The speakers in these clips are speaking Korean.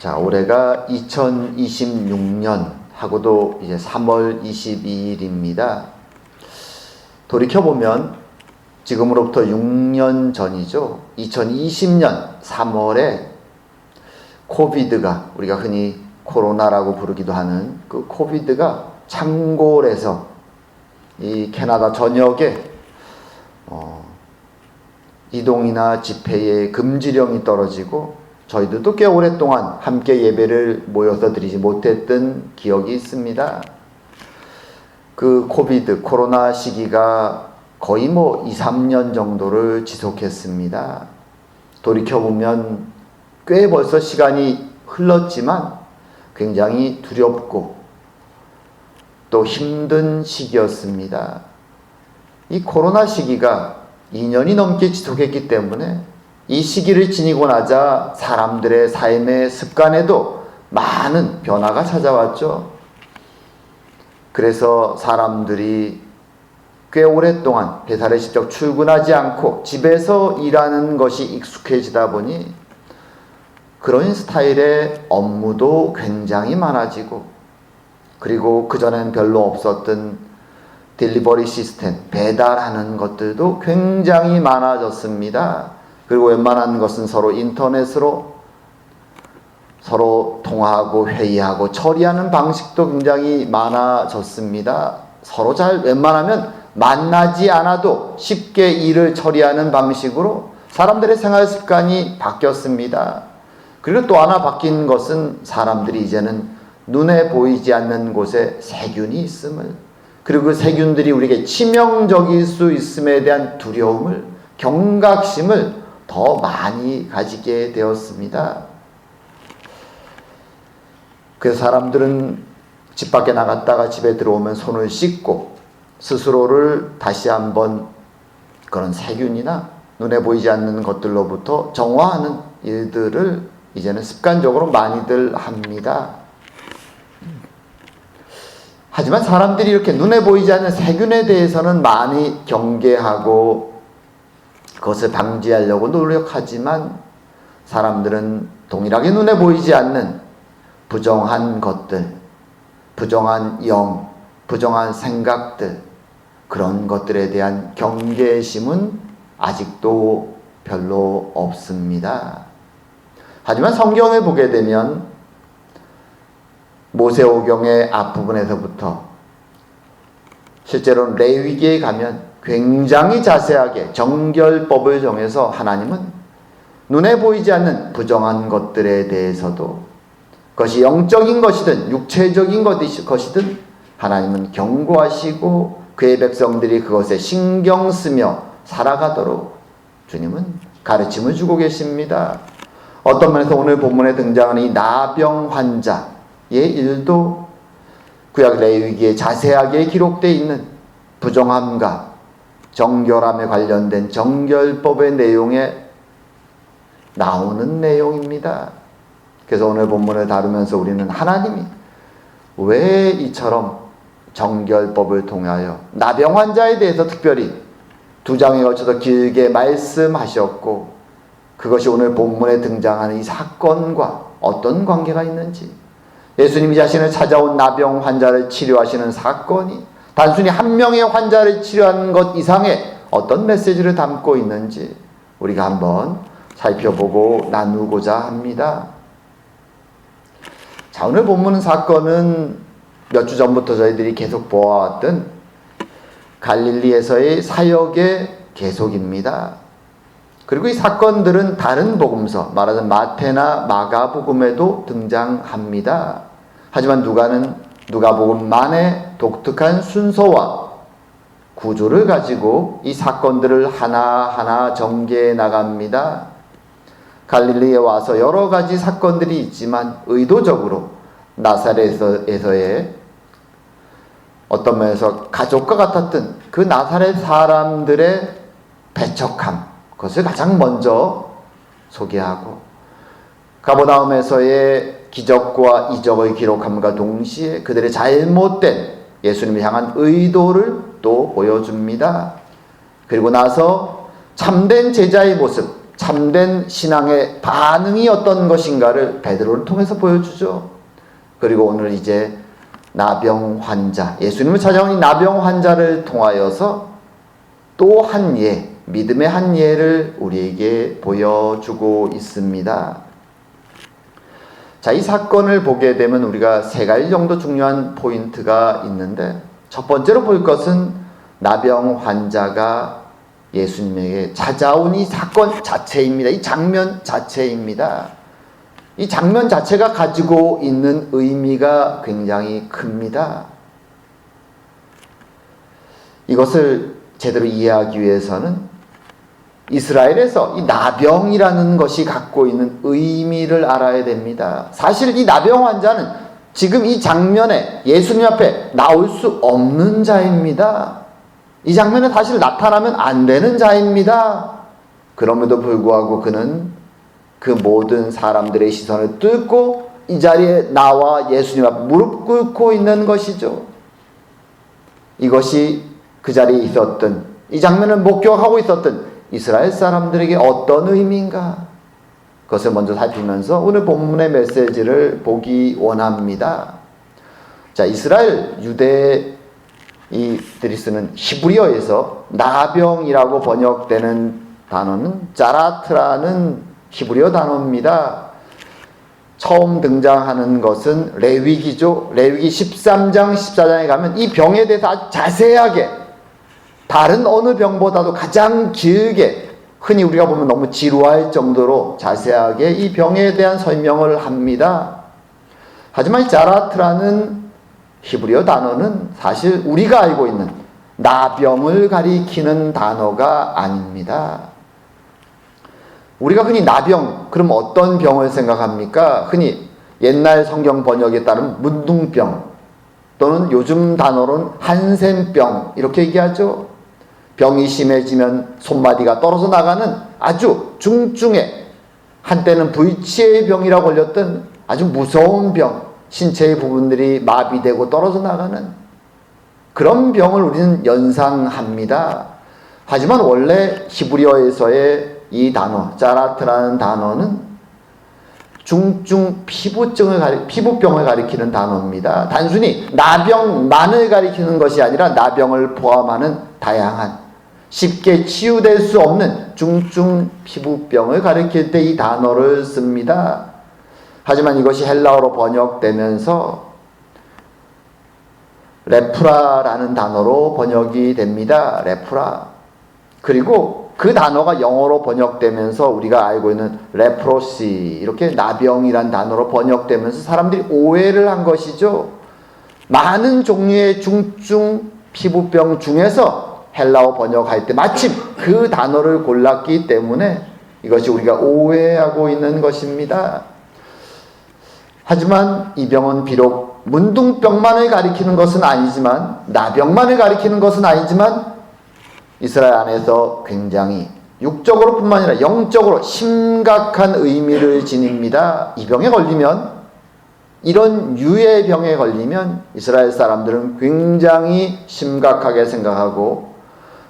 자, 올해가 2026년 하고도 이제 3월 22일입니다. 돌이켜보면 지금으로부터 6년 전이죠. 2020년 3월에 코비드가, 우리가 흔히 코로나라고 부르기도 하는 그 코비드가 창궐해서 이 캐나다 전역에 이동이나 집회에 금지령이 떨어지고 저희들도 꽤 오랫동안 함께 예배를 모여서 드리지 못했던 기억이 있습니다. 그 코비드, 코로나 시기가 거의 2, 3년 정도를 지속했습니다. 돌이켜보면 꽤 벌써 시간이 흘렀지만 굉장히 두렵고 또 힘든 시기였습니다. 이 코로나 시기가 2년이 넘게 지속했기 때문에 이 시기를 지니고 나자 사람들의 삶의 습관에도 많은 변화가 찾아왔죠. 그래서 사람들이 꽤 오랫동안 회사를 직접 출근하지 않고 집에서 일하는 것이 익숙해지다 보니 그런 스타일의 업무도 굉장히 많아지고, 그리고 그전엔 별로 없었던 딜리버리 시스템, 배달하는 것들도 굉장히 많아졌습니다. 그리고 웬만한 것은 서로 인터넷으로 서로 통화하고 회의하고 처리하는 방식도 굉장히 많아졌습니다. 서로 잘 웬만하면 만나지 않아도 쉽게 일을 처리하는 방식으로 사람들의 생활 습관이 바뀌었습니다. 그리고 또 하나 바뀐 것은 사람들이 이제는 눈에 보이지 않는 곳에 세균이 있음을, 그리고 그 세균들이 우리에게 치명적일 수 있음에 대한 두려움을, 경각심을 더 많이 가지게 되었습니다. 그래서 사람들은 집 밖에 나갔다가 집에 들어오면 손을 씻고 스스로를 다시 한번 그런 세균이나 눈에 보이지 않는 것들로부터 정화하는 일들을 이제는 습관적으로 많이들 합니다. 하지만 사람들이 이렇게 눈에 보이지 않는 세균에 대해서는 많이 경계하고 그것을 방지하려고 노력하지만 사람들은 동일하게 눈에 보이지 않는 부정한 것들, 부정한 영, 부정한 생각들, 그런 것들에 대한 경계심은 아직도 별로 없습니다. 하지만 성경을 보게 되면 모세오경의 앞부분에서부터 실제로는 레위기에 가면 굉장히 자세하게 정결법을 정해서 하나님은 눈에 보이지 않는 부정한 것들에 대해서도, 그것이 영적인 것이든 육체적인 것이든 하나님은 경고하시고 그의 백성들이 그것에 신경 쓰며 살아가도록 주님은 가르침을 주고 계십니다. 어떤 면에서 오늘 본문에 등장하는 이 나병 환자의 일도 구약 레위기에 자세하게 기록되어 있는 부정함과 정결함에 관련된 정결법의 내용에 나오는 내용입니다. 그래서 오늘 본문을 다루면서 우리는 하나님이 왜 이처럼 정결법을 통하여 나병 환자에 대해서 특별히 2장에 걸쳐서 길게 말씀하셨고, 그것이 오늘 본문에 등장하는 이 사건과 어떤 관계가 있는지, 예수님이 자신을 찾아온 나병 환자를 치료하시는 사건이 단순히 한 명의 환자를 치료하는 것 이상의 어떤 메시지를 담고 있는지 우리가 한번 살펴보고 나누고자 합니다. 자, 오늘 본문 사건은 몇 주 전부터 저희들이 계속 보아왔던 갈릴리에서의 사역의 계속입니다. 그리고 이 사건들은 다른 복음서, 말하자면 마태나 마가복음에도 등장합니다. 하지만 누가는 누가복음만의 독특한 순서와 구조를 가지고 이 사건들을 하나하나 전개해 나갑니다. 갈릴리에 와서 여러 가지 사건들이 있지만 의도적으로 나사렛에서의 어떤 면에서 가족과 같았던 그 나사렛 사람들의 배척함, 그것을 가장 먼저 소개하고, 가버나움에서의 기적과 이적을 기록함과 동시에 그들의 잘못된 예수님을 향한 의도를 또 보여줍니다. 그리고 나서 참된 제자의 모습, 참된 신앙의 반응이 어떤 것인가를 베드로를 통해서 보여주죠. 그리고 오늘 이제 나병 환자, 예수님을 찾아온 이 나병 환자를 통하여서 또 한 예, 믿음의 한 예를 우리에게 보여주고 있습니다. 자, 이 사건을 보게 되면 우리가 세 가지 정도 중요한 포인트가 있는데, 첫 번째로 볼 것은 나병 환자가 예수님에게 찾아온 이 사건 자체입니다. 이 장면 자체입니다. 이 장면 자체가 가지고 있는 의미가 굉장히 큽니다. 이것을 제대로 이해하기 위해서는 이스라엘에서 이 나병이라는 것이 갖고 있는 의미를 알아야 됩니다. 사실 이 나병 환자는 지금 이 장면에 예수님 앞에 나올 수 없는 자입니다. 이 장면에 사실 나타나면 안 되는 자입니다. 그럼에도 불구하고 그는 그 모든 사람들의 시선을 뚫고 이 자리에 나와 예수님 앞에 무릎 꿇고 있는 것이죠. 이것이 그 자리에 있었던, 이 장면을 목격하고 있었던 이스라엘 사람들에게 어떤 의미인가? 그것을 먼저 살피면서 오늘 본문의 메시지를 보기 원합니다. 자, 이스라엘 유대인들이 쓰는 히브리어에서 나병이라고 번역되는 단어는 자라트라는 히브리어 단어입니다. 처음 등장하는 것은 레위기죠. 레위기 13장 14장에 가면 이 병에 대해서 아주 자세하게, 다른 어느 병보다도 가장 길게, 흔히 우리가 보면 너무 지루할 정도로 자세하게 이 병에 대한 설명을 합니다. 하지만 이 자라트라는 히브리어 단어는 사실 우리가 알고 있는 나병을 가리키는 단어가 아닙니다. 우리가 흔히 나병, 그럼 어떤 병을 생각합니까? 흔히 옛날 성경 번역에 따른 문둥병, 또는 요즘 단어로는 한센병, 이렇게 얘기하죠. 병이 심해지면 손마디가 떨어져 나가는 아주 중증의, 한때는 불치의 병이라 걸렸던 아주 무서운 병, 신체의 부분들이 마비되고 떨어져 나가는 그런 병을 우리는 연상합니다. 하지만 원래 히브리어에서의 이 단어, 자라트라는 단어는 중증 피부병을 가리키는 단어입니다. 단순히 나병만을 가리키는 것이 아니라 나병을 포함하는 다양한, 쉽게 치유될 수 없는 중증 피부병을 가리킬 때 이 단어를 씁니다. 하지만 이것이 헬라어로 번역되면서 레프라라는 단어로 번역이 됩니다. 레프라. 그리고 그 단어가 영어로 번역되면서 우리가 알고 있는 레프로시, 이렇게 나병이란 단어로 번역되면서 사람들이 오해를 한 것이죠. 많은 종류의 중증 피부병 중에서 헬라어 번역할 때 마침 그 단어를 골랐기 때문에 이것이 우리가 오해하고 있는 것입니다. 하지만 이 병은 비록 문둥병만을 가리키는 것은 아니지만, 나병만을 가리키는 것은 아니지만, 이스라엘 안에서 굉장히 육적으로 뿐만 아니라 영적으로 심각한 의미를 지닙니다. 이 병에 걸리면, 이런 유의 병에 걸리면 이스라엘 사람들은 굉장히 심각하게 생각하고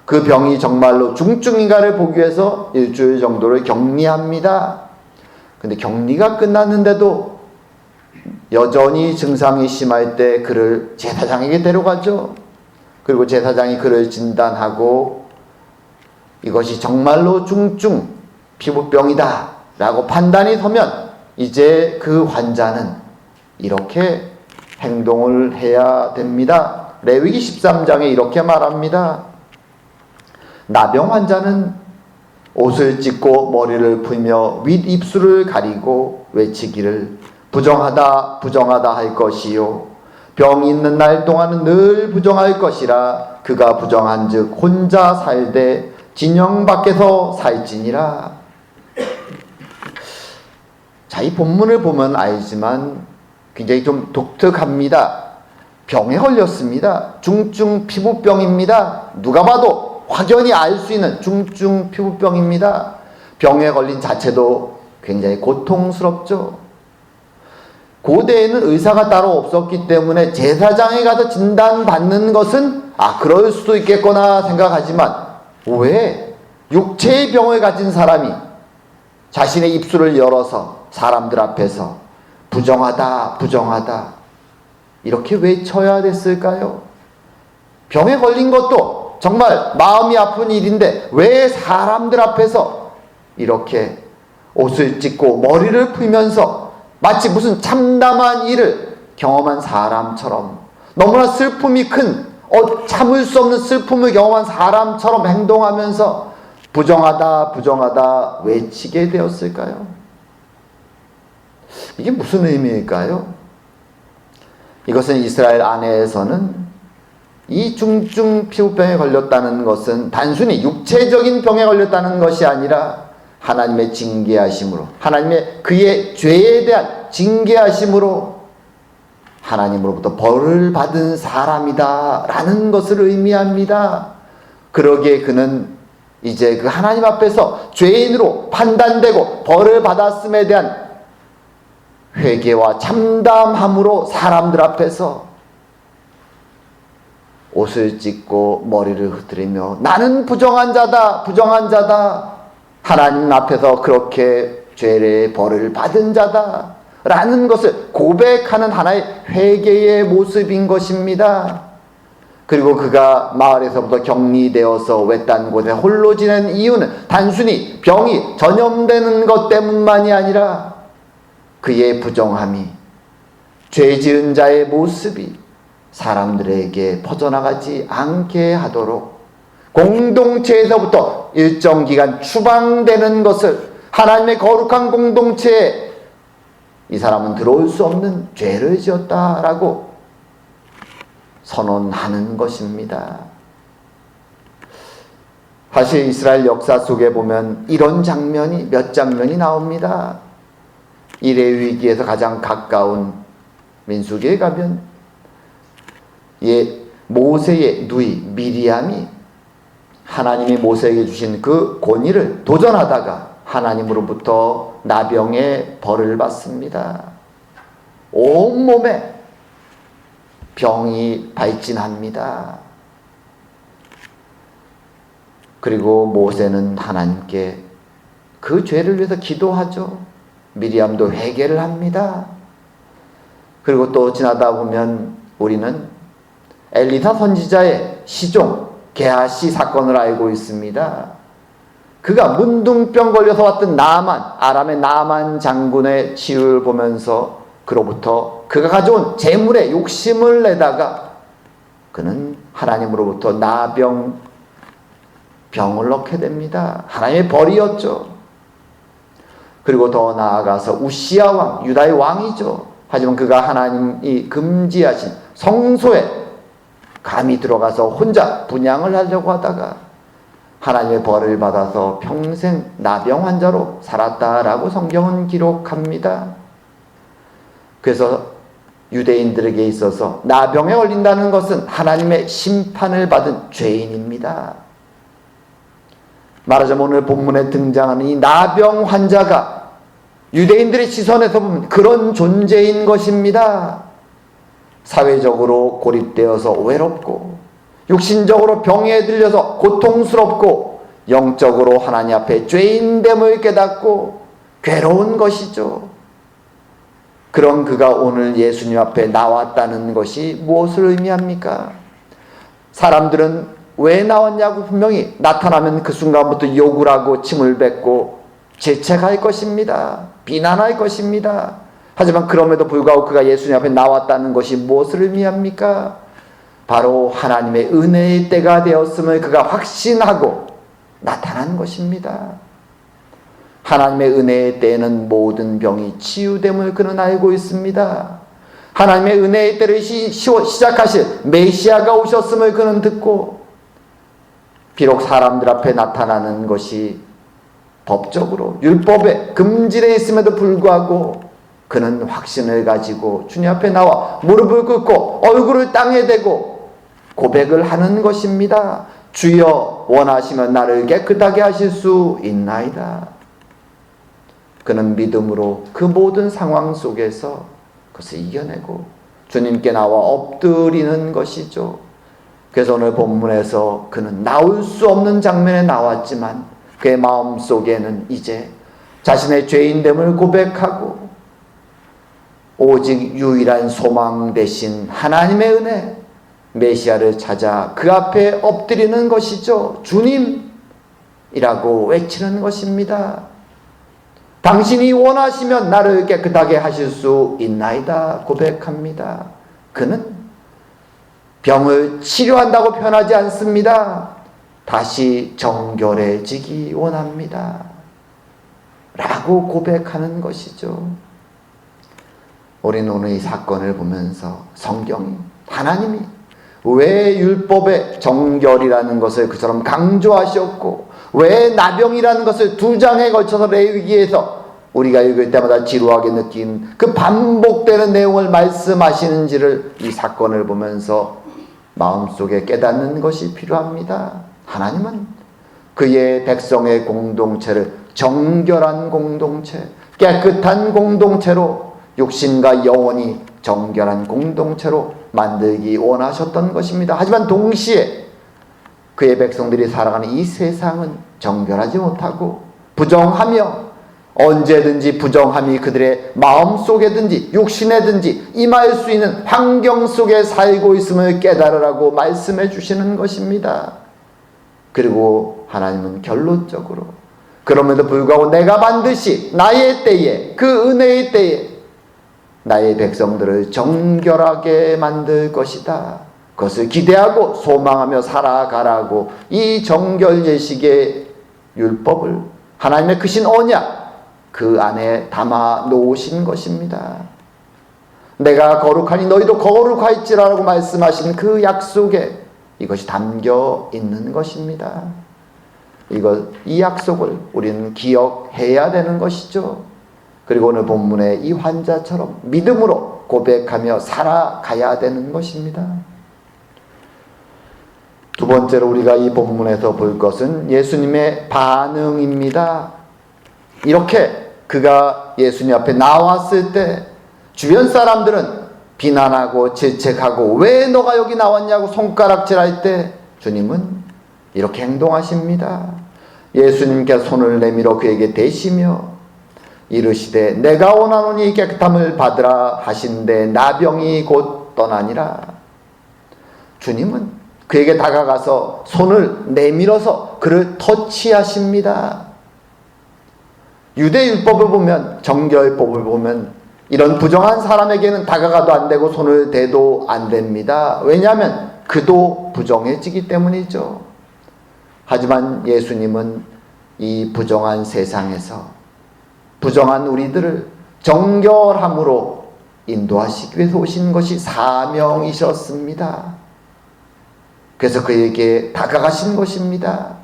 그 병이 정말로 중증인가를 보기 위해서 일주일 정도를 격리합니다. 근데 격리가 끝났는데도 여전히 증상이 심할 때 그를 제사장에게 데려가죠. 그리고 제사장이 그를 진단하고 이것이 정말로 중증 피부병이다 라고 판단이 서면 이제 그 환자는 이렇게 행동을 해야 됩니다. 레위기 13장에 이렇게 말합니다. 나병 환자는 옷을 찢고 머리를 풀며 윗입술을 가리고 외치기를 부정하다 부정하다 할 것이요 병이 있는 날 동안은 늘 부정할 것이라 그가 부정한 즉 혼자 살되 진영 밖에서 살지니라. 자, 이 본문을 보면 알지만 굉장히 좀 독특합니다. 병에 걸렸습니다. 중증 피부병입니다. 누가 봐도 확연히 알 수 있는 중증 피부병입니다. 병에 걸린 자체도 굉장히 고통스럽죠. 고대에는 의사가 따로 없었기 때문에 제사장에 가서 진단받는 것은 그럴 수도 있겠구나 생각하지만 왜 육체의 병을 가진 사람이 자신의 입술을 열어서 사람들 앞에서 부정하다, 부정하다 이렇게 외쳐야 됐을까요? 병에 걸린 것도 정말 마음이 아픈 일인데 왜 사람들 앞에서 이렇게 옷을 찢고 머리를 풀면서 마치 무슨 참담한 일을 경험한 사람처럼, 너무나 슬픔이 큰 참을 수 없는 슬픔을 경험한 사람처럼 행동하면서 부정하다, 부정하다 외치게 되었을까요? 이게 무슨 의미일까요? 이것은 이스라엘 안에서는 이 중증 피부병에 걸렸다는 것은 단순히 육체적인 병에 걸렸다는 것이 아니라 하나님의 징계하심으로, 하나님의 그의 죄에 대한 징계하심으로 하나님으로부터 벌을 받은 사람이다 라는 것을 의미합니다. 그러기에 그는 이제 그 하나님 앞에서 죄인으로 판단되고 벌을 받았음에 대한 회개와 참담함으로 사람들 앞에서 옷을 찢고 머리를 흐트리며 나는 부정한 자다, 부정한 자다, 하나님 앞에서 그렇게 죄의 벌을 받은 자다 라는 것을 고백하는 하나의 회개의 모습인 것입니다. 그리고 그가 마을에서부터 격리되어서 외딴 곳에 홀로 지낸 이유는 단순히 병이 전염되는 것 때문만이 아니라 그의 부정함이, 죄 지은 자의 모습이 사람들에게 퍼져나가지 않게 하도록 공동체에서부터 일정 기간 추방되는 것을, 하나님의 거룩한 공동체에 이 사람은 들어올 수 없는 죄를 지었다라고 선언하는 것입니다. 사실 이스라엘 역사 속에 보면 이런 장면이 몇 장면이 나옵니다. 이레위기에서 가장 가까운 민수기에 가면 모세의 누이 미리암이 하나님이 모세에게 주신 그 권위를 도전하다가 하나님으로부터 나병의 벌을 받습니다. 온몸에 병이 발진합니다. 그리고 모세는 하나님께 그 죄를 위해서 기도하죠. 미리암도 회개를 합니다. 그리고 또 지나다 보면 우리는 엘리사 선지자의 시종 게하시 사건을 알고 있습니다. 그가 문둥병 걸려서 왔던 나아만, 아람의 나아만 장군의 치유를 보면서 그로부터 그가 가져온 재물에 욕심을 내다가 그는 하나님으로부터 나병, 병을 얻게 됩니다. 하나님의 벌이었죠. 그리고 더 나아가서 우시야 왕, 유다의 왕이죠. 하지만 그가 하나님이 금지하신 성소에 감히 들어가서 혼자 분향을 하려고 하다가 하나님의 벌을 받아서 평생 나병 환자로 살았다라고 성경은 기록합니다. 그래서 유대인들에게 있어서 나병에 걸린다는 것은 하나님의 심판을 받은 죄인입니다. 말하자면 오늘 본문에 등장하는 이 나병 환자가 유대인들의 시선에서 보면 그런 존재인 것입니다. 사회적으로 고립되어서 외롭고, 육신적으로 병에 들려서 고통스럽고, 영적으로 하나님 앞에 죄인됨을 깨닫고 괴로운 것이죠. 그런 그가 오늘 예수님 앞에 나왔다는 것이 무엇을 의미합니까? 사람들은 왜 나왔냐고 분명히 나타나면 그 순간부터 욕을 하고 침을 뱉고 질책할 것입니다. 비난할 것입니다. 하지만 그럼에도 불구하고 그가 예수님 앞에 나왔다는 것이 무엇을 의미합니까? 바로 하나님의 은혜의 때가 되었음을 그가 확신하고 나타난 것입니다. 하나님의 은혜의 때에는 모든 병이 치유됨을 그는 알고 있습니다. 하나님의 은혜의 때를 시작하실 메시아가 오셨음을 그는 듣고, 비록 사람들 앞에 나타나는 것이 법적으로 율법에 금지되어 있음에도 불구하고 그는 확신을 가지고 주님 앞에 나와 무릎을 꿇고 얼굴을 땅에 대고 고백을 하는 것입니다. 주여 원하시면 나를 깨끗하게 하실 수 있나이다. 그는 믿음으로 그 모든 상황 속에서 그것을 이겨내고 주님께 나와 엎드리는 것이죠. 그래서 오늘 본문에서 그는 나올 수 없는 장면에 나왔지만 그의 마음속에는 이제 자신의 죄인됨을 고백하고 오직 유일한 소망 되신 하나님의 은혜, 메시아를 찾아 그 앞에 엎드리는 것이죠. 주님이라고 외치는 것입니다. 당신이 원하시면 나를 깨끗하게 하실 수 있나이다 고백합니다. 그는 병을 치료한다고 표현하지 않습니다. 다시 정결해지기 원합니다. 라고 고백하는 것이죠. 우리는 오늘 이 사건을 보면서 성경이, 하나님이 왜 율법의 정결이라는 것을 그처럼 강조하셨고 왜 나병이라는 것을 2장에 걸쳐서 레위기에서 우리가 읽을 때마다 지루하게 느낀 그 반복되는 내용을 말씀하시는지를 이 사건을 보면서 마음속에 깨닫는 것이 필요합니다. 하나님은 그의 백성의 공동체를 정결한 공동체, 깨끗한 공동체로, 육신과 영혼이 정결한 공동체로 만들기 원하셨던 것입니다. 하지만 동시에 그의 백성들이 살아가는 이 세상은 정결하지 못하고 부정하며 언제든지 부정함이 그들의 마음속에든지 육신에든지 임할 수 있는 환경 속에 살고 있음을 깨달으라고 말씀해 주시는 것입니다. 그리고 하나님은 결론적으로 그럼에도 불구하고 내가 반드시 나의 때에, 그 은혜의 때에 나의 백성들을 정결하게 만들 것이다. 그것을 기대하고 소망하며 살아가라고 이 정결 예식의 율법을, 하나님의 크신 언약 그 안에 담아 놓으신 것입니다. 내가 거룩하니 너희도 거룩할지라라고 말씀하신 그 약속에 이것이 담겨 있는 것입니다. 이 약속을 우리는 기억해야 되는 것이죠. 그리고 오늘 본문의 이 환자처럼 믿음으로 고백하며 살아가야 되는 것입니다. 두 번째로 우리가 이 본문에서 볼 것은 예수님의 반응입니다. 이렇게 그가 예수님 앞에 나왔을 때 주변 사람들은 비난하고 질책하고 왜 너가 여기 나왔냐고 손가락질할 때 주님은 이렇게 행동하십니다. 예수님께서 손을 내밀어 그에게 대시며 이르시되 내가 원하노니 깨끗함을 받으라 하신데 나병이 곧 떠나니라. 주님은 그에게 다가가서 손을 내밀어서 그를 터치하십니다. 유대율법을 보면, 정결법을 보면 이런 부정한 사람에게는 다가가도 안 되고 손을 대도 안 됩니다. 왜냐하면 그도 부정해지기 때문이죠. 하지만 예수님은 이 부정한 세상에서 부정한 우리들을 정결함으로 인도하시기 위해서 오신 것이 사명이셨습니다. 그래서 그에게 다가가신 것입니다.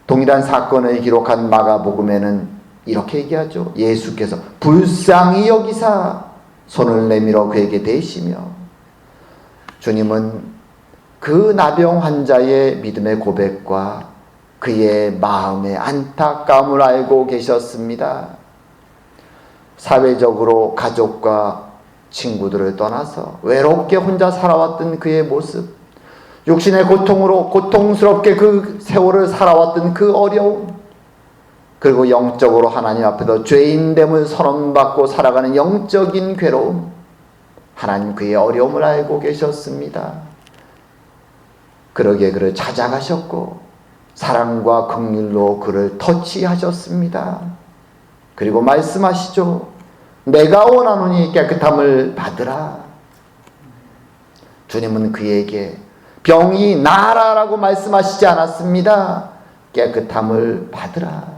동일한 사건을 기록한 마가복음에는 이렇게 얘기하죠. 예수께서 불쌍히 여기사 손을 내밀어 그에게 대시며, 주님은 그 나병 환자의 믿음의 고백과 그의 마음의 안타까움을 알고 계셨습니다. 사회적으로 가족과 친구들을 떠나서 외롭게 혼자 살아왔던 그의 모습, 육신의 고통으로 고통스럽게 그 세월을 살아왔던 그 어려움, 그리고 영적으로 하나님 앞에서 죄인됨을 선언받고 살아가는 영적인 괴로움, 하나님 그의 어려움을 알고 계셨습니다. 그러기에 그를 찾아가셨고 사랑과 긍휼로 그를 터치하셨습니다. 그리고 말씀하시죠. 내가 원하노니 깨끗함을 받으라. 주님은 그에게 병이 나아라라고 말씀하시지 않았습니다. 깨끗함을 받으라.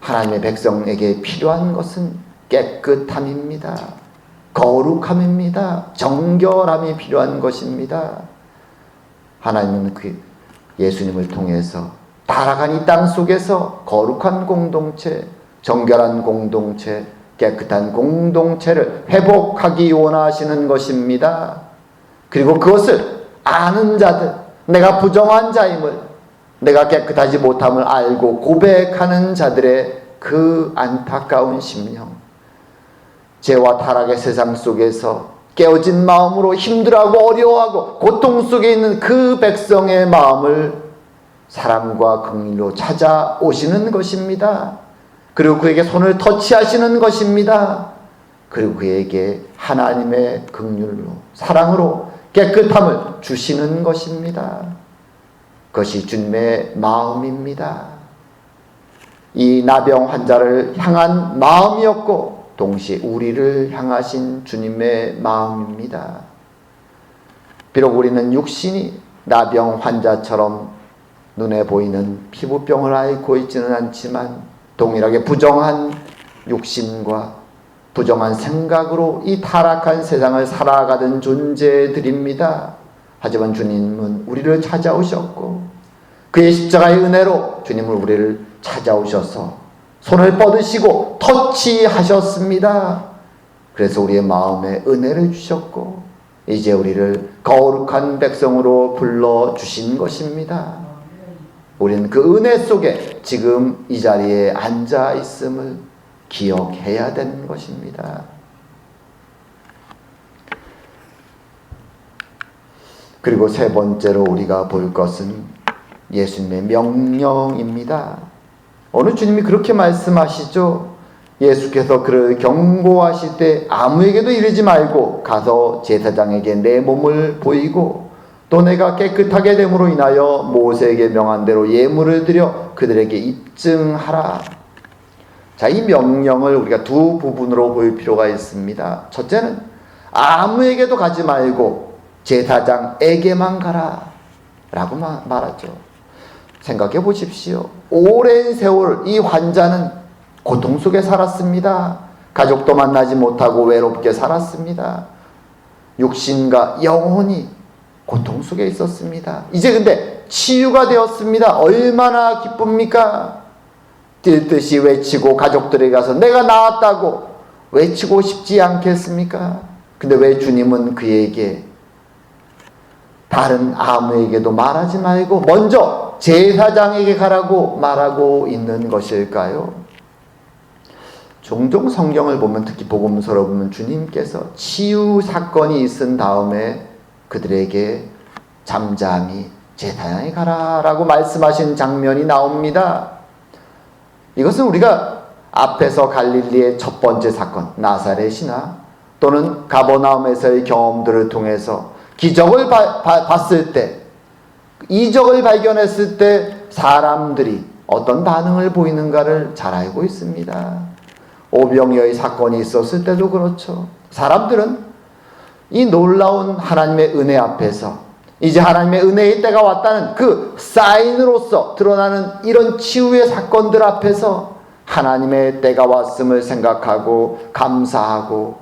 하나님의 백성에게 필요한 것은 깨끗함입니다. 거룩함입니다. 정결함이 필요한 것입니다. 하나님은 그 예수님을 통해서 타락한 이 땅 속에서 거룩한 공동체, 정결한 공동체, 깨끗한 공동체를 회복하기 원하시는 것입니다. 그리고 그것을 아는 자들, 내가 부정한 자임을, 내가 깨끗하지 못함을 알고 고백하는 자들의 그 안타까운 심령, 죄와 타락의 세상 속에서 깨어진 마음으로 힘들어하고 어려워하고 고통 속에 있는 그 백성의 마음을 사랑과 긍휼로 찾아오시는 것입니다. 그리고 그에게 손을 터치하시는 것입니다. 그리고 그에게 하나님의 긍휼로 사랑으로 깨끗함을 주시는 것입니다. 그것이 주님의 마음입니다. 이 나병 환자를 향한 마음이었고 동시에 우리를 향하신 주님의 마음입니다. 비록 우리는 육신이 나병 환자처럼 눈에 보이는 피부병을 앓고 있지는 않지만 동일하게 부정한 육신과 부정한 생각으로 이 타락한 세상을 살아가던 존재들입니다. 하지만 주님은 우리를 찾아오셨고 그의 십자가의 은혜로 주님은 우리를 찾아오셔서 손을 뻗으시고 터치하셨습니다. 그래서 우리의 마음에 은혜를 주셨고 이제 우리를 거룩한 백성으로 불러주신 것입니다. 우리는 그 은혜 속에 지금 이 자리에 앉아 있음을 기억해야 되는 것입니다. 그리고 세 번째로 우리가 볼 것은 예수님의 명령입니다. 오늘 주님이 그렇게 말씀하시죠. 예수께서 그를 경고하실 때 아무에게도 이르지 말고 가서 제사장에게 내 몸을 보이고 또 내가 깨끗하게 됨으로 인하여 모세에게 명한 대로 예물을 드려 그들에게 입증하라. 자, 이 명령을 우리가 두 부분으로 볼 필요가 있습니다. 첫째는 아무에게도 가지 말고 제사장에게만 가라 라고 말하죠. 생각해 보십시오. 오랜 세월 이 환자는 고통 속에 살았습니다. 가족도 만나지 못하고 외롭게 살았습니다. 육신과 영혼이 고통 속에 있었습니다. 이제 근데 치유가 되었습니다. 얼마나 기쁩니까? 뛸듯이 외치고 가족들에게 가서 내가 나았다고 외치고 싶지 않겠습니까? 근데 왜 주님은 그에게 다른 아무에게도 말하지 말고 먼저 제사장에게 가라고 말하고 있는 것일까요? 종종 성경을 보면 특히 복음서를 보면 주님께서 치유 사건이 있은 다음에 그들에게 잠잠히 제사장에 가라라고 말씀하신 장면이 나옵니다. 이것은 우리가 앞에서 갈릴리의 첫 번째 사건 나사렛이나 또는 가버나움에서의 경험들을 통해서 기적을 봤을 때, 이적을 발견했을 때 사람들이 어떤 반응을 보이는가를 잘 알고 있습니다. 오병이어의 사건이 있었을 때도 그렇죠. 사람들은 이 놀라운 하나님의 은혜 앞에서 이제 하나님의 은혜의 때가 왔다는 그 사인으로서 드러나는 이런 치유의 사건들 앞에서 하나님의 때가 왔음을 생각하고 감사하고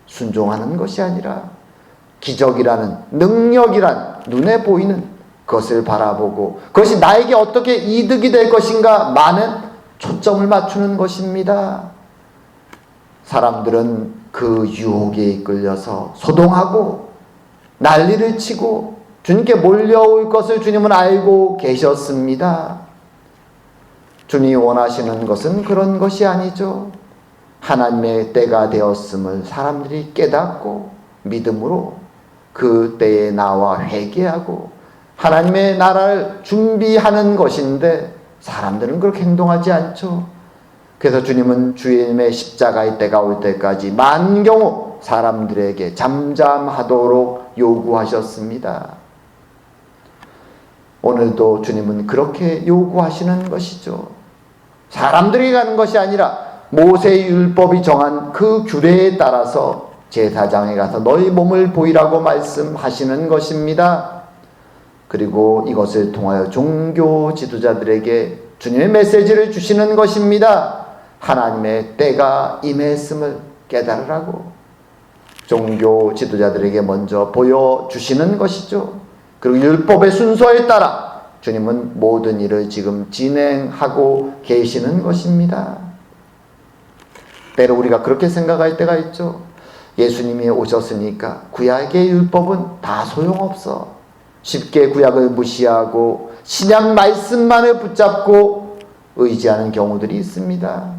순종하는 것이 아니라 기적이라는 능력이란 눈에 보이는 것을 바라보고 그것이 나에게 어떻게 이득이 될 것인가 많은 초점을 맞추는 것입니다. 사람들은 그 유혹에 이끌려서 소동하고 난리를 치고 주님께 몰려올 것을 주님은 알고 계셨습니다. 주님이 원하시는 것은 그런 것이 아니죠. 하나님의 때가 되었음을 사람들이 깨닫고 믿음으로 그 때에 나와 회개하고 하나님의 나라를 준비하는 것인데 사람들은 그렇게 행동하지 않죠. 그래서 주님은 주님의 십자가의 때가 올 때까지 만경우 사람들에게 잠잠하도록 요구하셨습니다. 오늘도 주님은 그렇게 요구하시는 것이죠. 사람들이 가는 것이 아니라 모세의 율법이 정한 그 규례에 따라서 제사장에 가서 너희 몸을 보이라고 말씀하시는 것입니다. 그리고 이것을 통하여 종교 지도자들에게 주님의 메시지를 주시는 것입니다. 하나님의 때가 임했음을 깨달으라고 종교 지도자들에게 먼저 보여주시는 것이죠. 그리고 율법의 순서에 따라 주님은 모든 일을 지금 진행하고 계시는 것입니다. 때로 우리가 그렇게 생각할 때가 있죠. 예수님이 오셨으니까 구약의 율법은 다 소용없어. 쉽게 구약을 무시하고 신약 말씀만을 붙잡고 의지하는 경우들이 있습니다.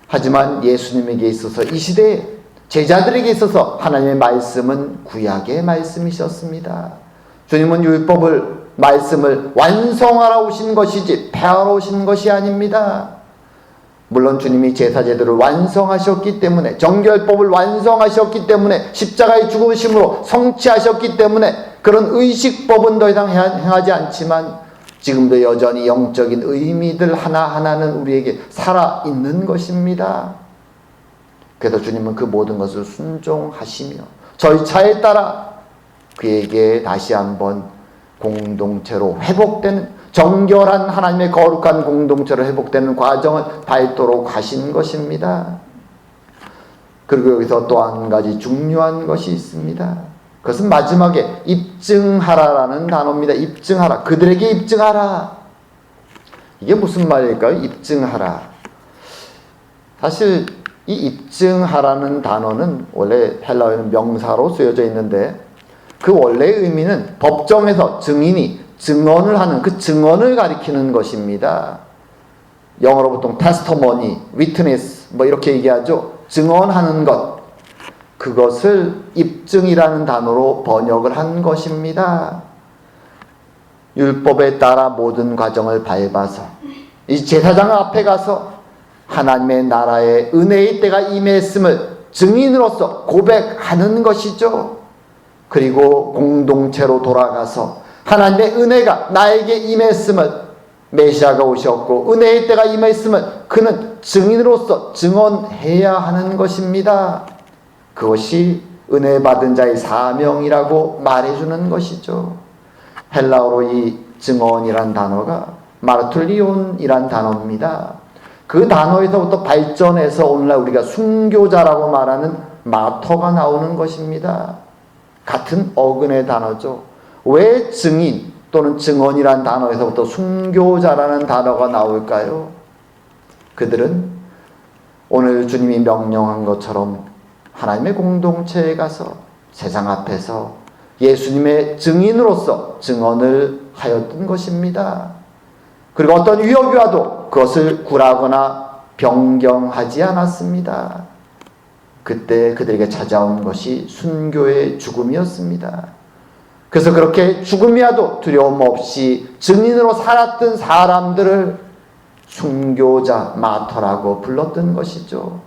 하지만 예수님에게 있어서 이 시대에 제자들에게 있어서 하나님의 말씀은 구약의 말씀이셨습니다. 주님은 말씀을 완성하러 오신 것이지 폐하러 오신 것이 아닙니다. 물론 주님이 제사제도를 완성하셨기 때문에, 정결법을 완성하셨기 때문에, 십자가의 죽으심으로 성취하셨기 때문에 그런 의식법은 더 이상 행하지 않지만 지금도 여전히 영적인 의미들 하나하나는 우리에게 살아있는 것입니다. 그래서 주님은 그 모든 것을 순종하시며 절차에 따라 그에게 다시 한번 공동체로 회복되는, 정결한 하나님의 거룩한 공동체로 회복되는 과정을 밟도록 하신 것입니다. 그리고 여기서 또 한 가지 중요한 것이 있습니다. 그것은 마지막에 입증하라라는 단어입니다. 입증하라. 그들에게 입증하라. 이게 무슨 말일까요? 입증하라. 사실 이 입증하라는 단어는 원래 헬라어에는 명사로 쓰여져 있는데 그 원래의 의미는 법정에서 증인이 증언을 하는, 그 증언을 가리키는 것입니다. 영어로 보통 testimony, witness 뭐 이렇게 얘기하죠. 증언하는 것. 그것을 입증이라는 단어로 번역을 한 것입니다. 율법에 따라 모든 과정을 밟아서 이 제사장 앞에 가서 하나님의 나라의 은혜의 때가 임했음을 증인으로서 고백하는 것이죠. 그리고 공동체로 돌아가서 하나님의 은혜가 나에게 임했음을, 메시아가 오셨고 은혜의 때가 임했음을 그는 증인으로서 증언해야 하는 것입니다. 그것이 은혜 받은 자의 사명이라고 말해주는 것이죠. 헬라어로 이 증언이란 단어가 마르툴리온이란 단어입니다. 그 단어에서부터 발전해서 오늘날 우리가 순교자라고 말하는 마터가 나오는 것입니다. 같은 어근의 단어죠. 왜 증인 또는 증언이란 단어에서부터 순교자라는 단어가 나올까요? 그들은 오늘 주님이 명령한 것처럼 하나님의 공동체에 가서 세상 앞에서 예수님의 증인으로서 증언을 하였던 것입니다. 그리고 어떤 위협이 와도 그것을 굴하거나 변경하지 않았습니다. 그때 그들에게 찾아온 것이 순교의 죽음이었습니다. 그래서 그렇게 죽음이 와도 두려움 없이 증인으로 살았던 사람들을 순교자, 마터라고 불렀던 것이죠.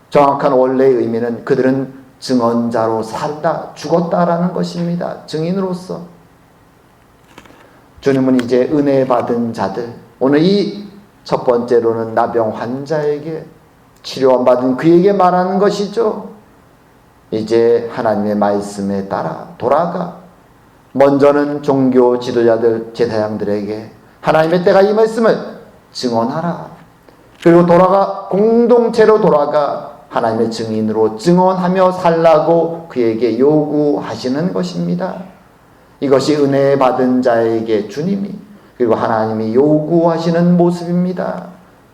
정확한 원래의 의미는 그들은 증언자로 살다, 죽었다라는 것입니다. 증인으로서. 주님은 이제 은혜 받은 자들, 오늘 이 첫 번째로는 나병 환자에게, 치료원 받은 그에게 말하는 것이죠. 이제 하나님의 말씀에 따라 돌아가 먼저는 종교 지도자들, 제사장들에게 하나님의 때가 임했음을 증언하라. 그리고 돌아가 공동체로 돌아가 하나님의 증인으로 증언하며 살라고 그에게 요구하시는 것입니다. 이것이 은혜 받은 자에게 주님이 그리고 하나님이 요구하시는 모습입니다.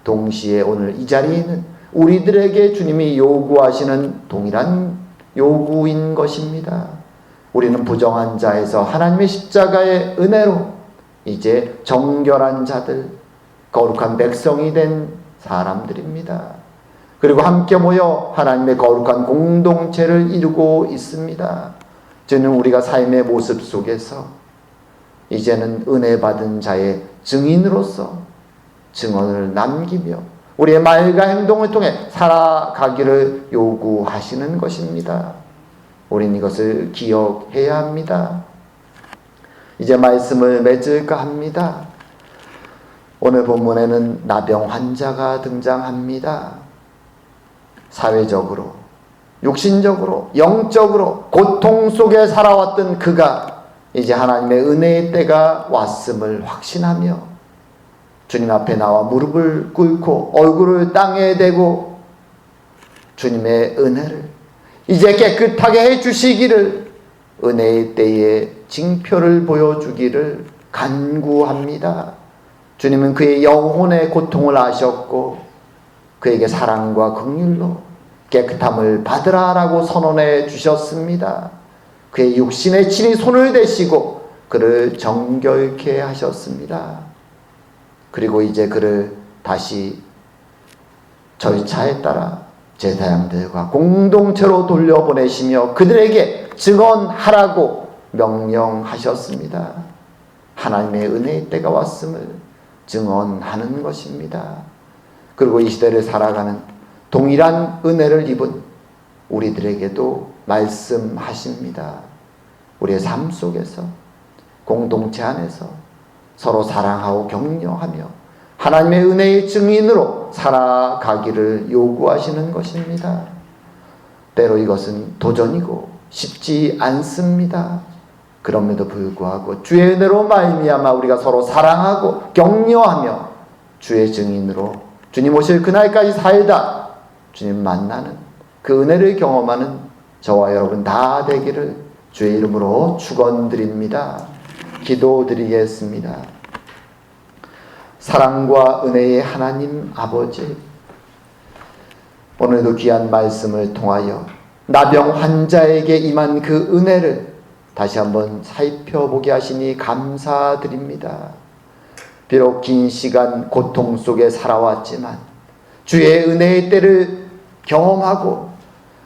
동시에 오늘 이 자리에 있는 우리들에게 주님이 요구하시는 동일한 요구인 것입니다. 우리는 부정한 자에서 하나님의 십자가의 은혜로 이제 정결한 자들, 거룩한 백성이 된 사람들입니다. 그리고 함께 모여 하나님의 거룩한 공동체를 이루고 있습니다. 저는 우리가 삶의 모습 속에서 이제는 은혜 받은 자의 증인으로서 증언을 남기며 우리의 말과 행동을 통해 살아가기를 요구하시는 것입니다. 우리는 이것을 기억해야 합니다. 이제 말씀을 맺을까 합니다. 오늘 본문에는 나병 환자가 등장합니다. 사회적으로, 육신적으로, 영적으로 고통 속에 살아왔던 그가 이제 하나님의 은혜의 때가 왔음을 확신하며 주님 앞에 나와 무릎을 꿇고 얼굴을 땅에 대고 주님의 은혜를 이제 깨끗하게 해주시기를, 은혜의 때에 징표를 보여주기를 간구합니다. 주님은 그의 영혼의 고통을 아셨고 그에게 사랑과 긍휼로 깨끗함을 받으라라고 선언해 주셨습니다. 그의 육신에 친히 손을 대시고 그를 정결케 하셨습니다. 그리고 이제 그를 다시 절차에 따라 제사장들과 공동체로 돌려보내시며 그들에게 증언하라고 명령하셨습니다. 하나님의 은혜의 때가 왔음을 증언하는 것입니다. 그리고 이 시대를 살아가는 동일한 은혜를 입은 우리들에게도 말씀하십니다. 우리의 삶 속에서, 공동체 안에서 서로 사랑하고 격려하며 하나님의 은혜의 증인으로 살아가기를 요구하시는 것입니다. 때로 이것은 도전이고 쉽지 않습니다. 그럼에도 불구하고 주의 은혜로 말미암아 우리가 서로 사랑하고 격려하며 주의 증인으로 주님 오실 그날까지 살다 주님 만나는 그 은혜를 경험하는 저와 여러분 다 되기를 주의 이름으로 축원드립니다. 기도드리겠습니다. 사랑과 은혜의 하나님 아버지, 오늘도 귀한 말씀을 통하여 나병 환자에게 임한 그 은혜를 다시 한번 살펴보게 하시니 감사드립니다. 비록 긴 시간 고통 속에 살아왔지만 주의 은혜의 때를 경험하고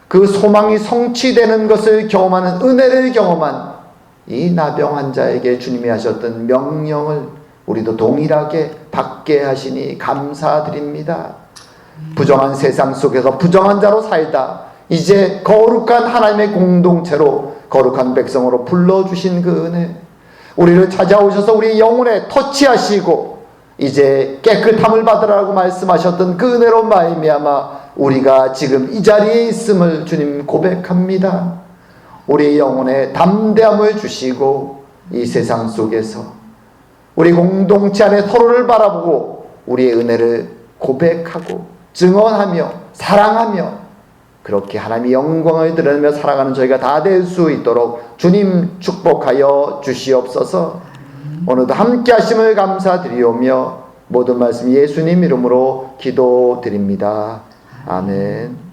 그 소망이 성취되는 것을 경험하는 은혜를 경험한 이 나병 환자에게 주님이 하셨던 명령을 우리도 동일하게 받게 하시니 감사드립니다. 부정한 세상 속에서 부정한 자로 살다 이제 거룩한 하나님의 공동체로 거룩한 백성으로 불러주신 그 은혜, 우리를 찾아오셔서 우리 영혼에 터치하시고 이제 깨끗함을 받으라고 말씀하셨던 그 은혜로 말미암아 우리가 지금 이 자리에 있음을 주님 고백합니다. 우리 영혼에 담대함을 주시고 이 세상 속에서 우리 공동체 안에 서로를 바라보고 우리의 은혜를 고백하고 증언하며 사랑하며 그렇게 하나님의 영광을 드러내며 살아가는 저희가 다 될 수 있도록 주님 축복하여 주시옵소서. 오늘도 함께 하심을 감사드리오며 모든 말씀 예수님 이름으로 기도드립니다. 아멘.